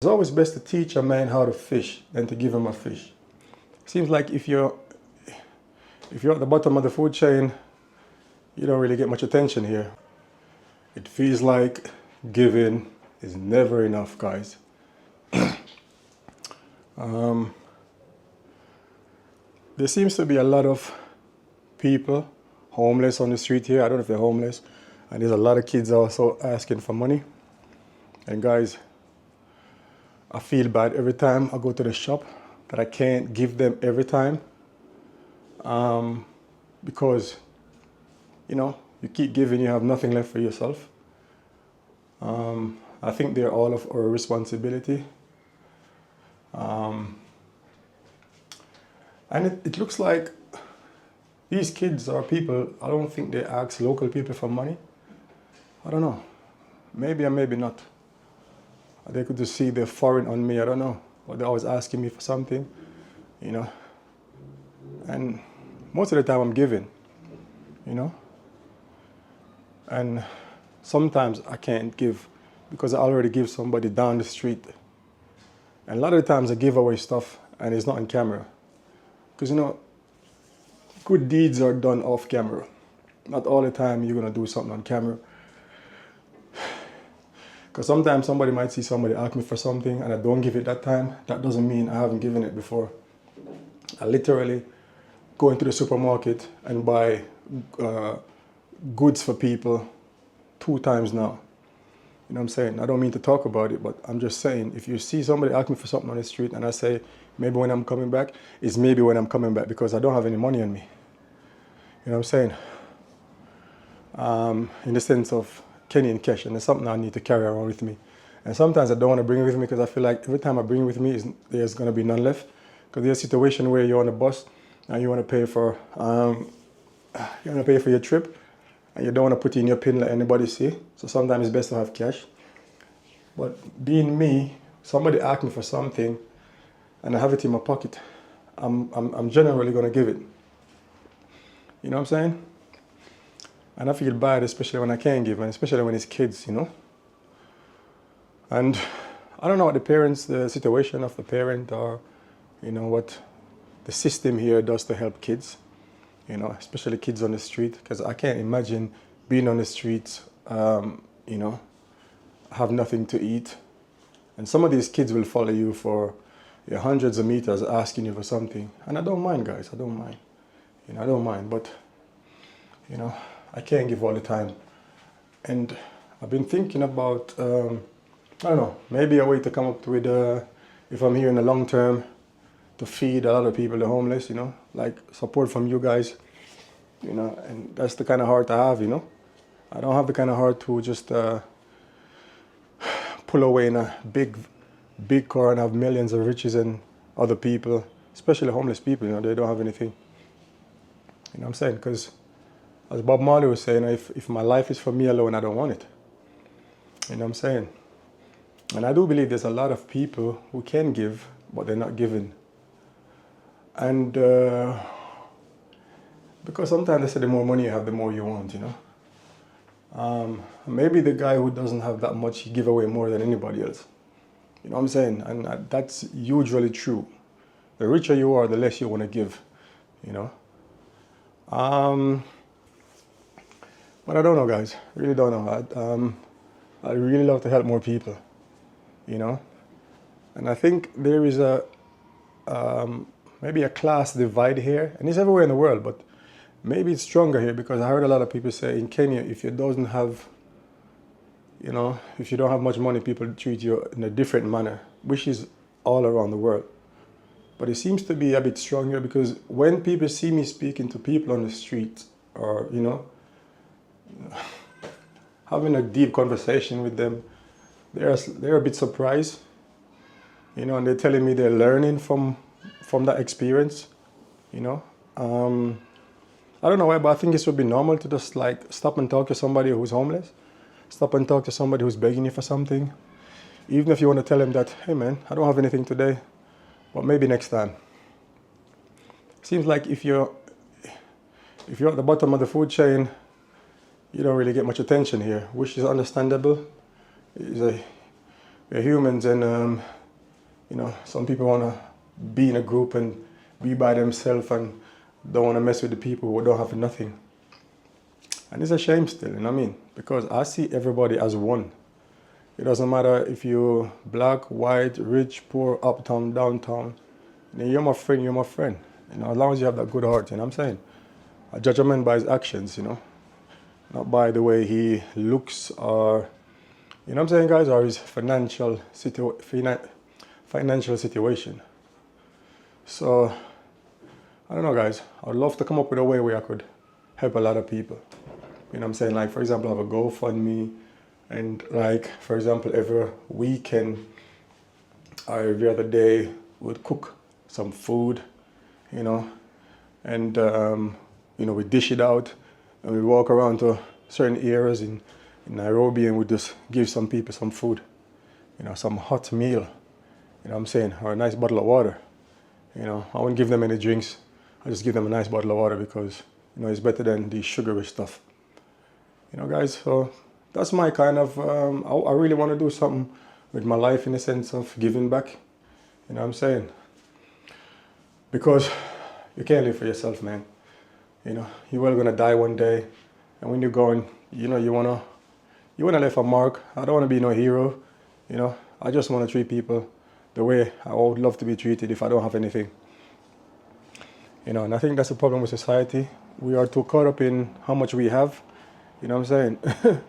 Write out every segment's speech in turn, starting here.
It's always best to teach a man how to fish than to give him a fish. Seems like if you're at the bottom of the food chain, you don't really get much attention here. It feels like giving is never enough, guys. There seems to be a lot of people homeless on the street here. I don't know if they're homeless. And there's a lot of kids also asking for money. And guys, I feel bad every time I go to the shop that I can't give them every time. Because, you keep giving, you have nothing left for yourself. I think they're all of our responsibility. And it looks like these kids or people, I don't think they ask local people for money. I don't know. Maybe or maybe not. They could just see they're foreign on me, I don't know. But they're always asking me for something, And most of the time I'm giving, And sometimes I can't give because I already give somebody down the street. And a lot of the times I give away stuff and it's not on camera. Because, good deeds are done off camera. Not all the time you're going to do something on camera. Because sometimes somebody might see somebody ask me for something and I don't give it that time. That doesn't mean I haven't given it before. I literally go into the supermarket and buy goods for people 2 times now. You know what I'm saying? I don't mean to talk about it, but I'm just saying, if you see somebody ask me for something on the street and I say, maybe when I'm coming back, it's maybe when I'm coming back because I don't have any money on me. You know what I'm saying? In the sense of Kenny and cash, and it's something I need to carry around with me. And sometimes I don't want to bring it with me because I feel like every time I bring it with me, there's going to be none left. Because there's a situation where you're on a bus and you want to pay for your trip, and you don't want to put in your PIN, let anybody see. So sometimes it's best to have cash. But being me, somebody asks me for something and I have it in my pocket, I'm generally going to give it. You know what I'm saying? And I feel bad, especially when I can't give, and especially when it's kids, And I don't know what the situation of the parent or, what the system here does to help kids. Especially kids on the street, because I can't imagine being on the streets, have nothing to eat. And some of these kids will follow you for hundreds of meters asking you for something. And I don't mind, guys, I don't mind. I don't mind, but, I can't give all the time. And I've been thinking about, I don't know, maybe a way to come up with, if I'm here in the long term, to feed a lot of people, the homeless, like support from you guys, and that's the kind of heart I have, I don't have the kind of heart to just pull away in a big car and have millions of riches and other people, especially homeless people, they don't have anything. You know what I'm saying? Because as Bob Marley was saying, if my life is for me alone, I don't want it. You know what I'm saying? And I do believe there's a lot of people who can give, but they're not giving. And because sometimes they say the more money you have, the more you want, Maybe the guy who doesn't have that much, he give away more than anybody else. You know what I'm saying? And that's usually true. The richer you are, the less you want to give, But I don't know, guys. I really don't know. I really love to help more people, And I think there is maybe a class divide here, and it's everywhere in the world, but maybe it's stronger here because I heard a lot of people say in Kenya, if you don't have much money, people treat you in a different manner, which is all around the world. But it seems to be a bit stronger because when people see me speaking to people on the street or, having a deep conversation with them, they're a bit surprised, and they're telling me they're learning from that experience, I don't know why, but I think it should be normal to just like stop and talk to somebody who's homeless, stop and talk to somebody who's begging you for something, even if you want to tell them that, hey man, I don't have anything today, but maybe next time. Seems like if you're at the bottom of the food chain, you don't really get much attention here, which is understandable. we're humans, and you know, some people want to be in a group and be by themselves and don't want to mess with the people who don't have nothing. And it's a shame still, you know what I mean? Because I see everybody as one. It doesn't matter if you're black, white, rich, poor, uptown, downtown. You know, you're my friend, you're my friend. You know, as long as you have that good heart, you know what I'm saying? I judge a man by his actions, you know, not by the way he looks or, you know what I'm saying, guys, or his financial situation. So, I don't know, guys. I'd love to come up with a way where I could help a lot of people. You know what I'm saying? Like, for example, I have a GoFundMe, and like, for example, every weekend or every other day, we'd cook some food, you know, and, you know, we dish it out and we walk around to certain areas in Nairobi and we just give some people some food, you know, some hot meal, you know what I'm saying, or a nice bottle of water. You know, I wouldn't give them any drinks. I just give them a nice bottle of water because, you know, it's better than the sugary stuff. You know, guys, so that's my kind of, I really want to do something with my life in the sense of giving back. You know what I'm saying? Because you can't live for yourself, man. You know, you're well gonna die one day, and when you're going, you know, you wanna leave a mark. I don't wanna be no hero, you know. I just wanna treat people the way I would love to be treated if I don't have anything. You know, and I think that's the problem with society. We are too caught up in how much we have. You know what I'm saying?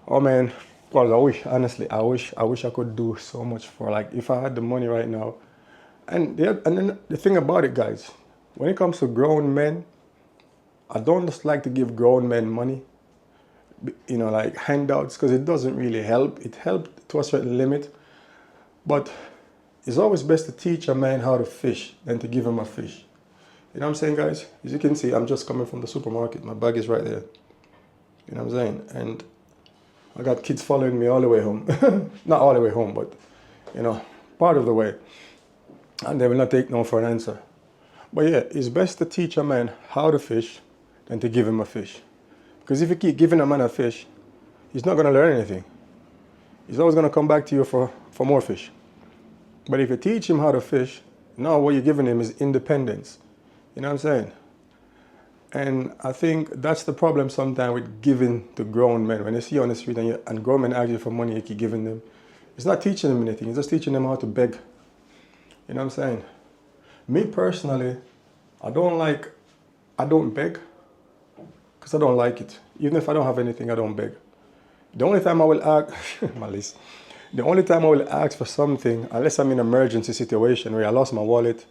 Oh man, well, I wish, honestly, I wish I could do so much for, like, if I had the money right now. And then the thing about it, guys, when it comes to grown men, I don't just like to give grown men money, you know, like handouts, because it doesn't really help. It helped to a certain limit, but it's always best to teach a man how to fish than to give him a fish. You know what I'm saying, guys? As you can see, I'm just coming from the supermarket. My bag is right there. You know what I'm saying? And I got kids following me all the way home. Not all the way home, but, you know, part of the way. And they will not take no for an answer. But yeah, it's best to teach a man how to fish than to give him a fish. Because if you keep giving a man a fish, he's not going to learn anything. He's always going to come back to you for more fish. But if you teach him how to fish, now what you're giving him is independence. You know what I'm saying? And I think that's the problem sometimes with giving to grown men. When you see you on the street and grown men ask you for money, you keep giving them. It's not teaching them anything. It's just teaching them how to beg. You know what I'm saying? Me personally, I don't beg because I don't like it. Even if I don't have anything, I don't beg. The only time I will ask, the only time I will ask for something, unless I'm in an emergency situation where I lost my wallet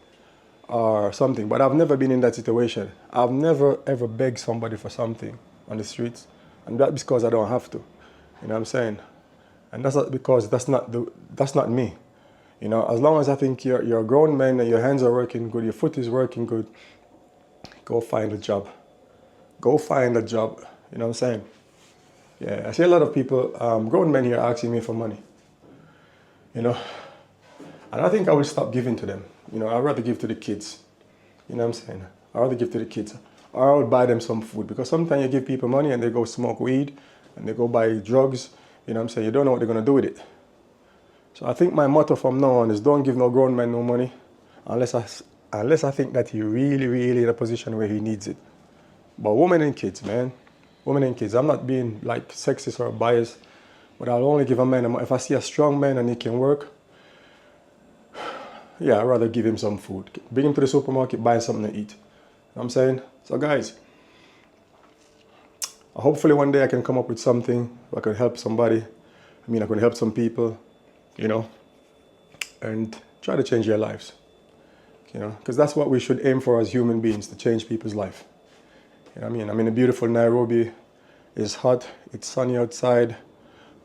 or something, but I've never been in that situation. I've never ever begged somebody for something on the streets, and that's because I don't have to. You know what I'm saying? And that's not because that's not me. You know, as long as I think you're a grown man and your hands are working good, your foot is working good, go find a job. Go find a job. You know what I'm saying? Yeah, I see a lot of people, grown men here asking me for money. You know, and I think I will stop giving to them. You know, I'd rather give to the kids. You know what I'm saying? I'd rather give to the kids. Or I would buy them some food. Because sometimes you give people money and they go smoke weed and they go buy drugs. You know what I'm saying? You don't know what they're going to do with it. So I think my motto from now on is don't give no grown man no money unless I think that he really, really in a position where he needs it. But women and kids, man. Women and kids. I'm not being like sexist or biased, but I'll only give a man, if I see a strong man and he can work, yeah, I'd rather give him some food. Bring him to the supermarket, buy something to eat. You know what I'm saying? So guys, hopefully one day I can come up with something where I can help somebody. I mean, I can help some people, you know, and try to change their lives. You know, because that's what we should aim for as human beings, to change people's life. You know what I mean? I'm in a beautiful Nairobi. It's hot. It's sunny outside.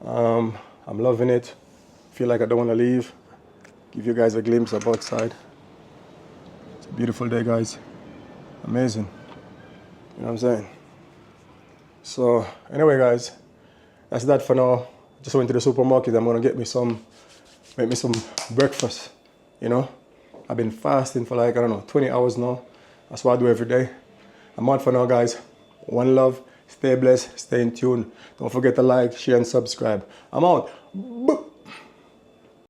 I'm loving it. Feel like I don't want to leave. Give you guys a glimpse of outside. It's a beautiful day, guys. Amazing. You know what I'm saying? So anyway, guys, that's that for now. Just went to the supermarket. I'm gonna make me some breakfast. You know, I've been fasting for like, I don't know, 20 hours now. That's what I do every day. I'm out for now, guys. One love. Stay blessed. Stay in tune. Don't forget to like, share, and subscribe. I'm out. Boop.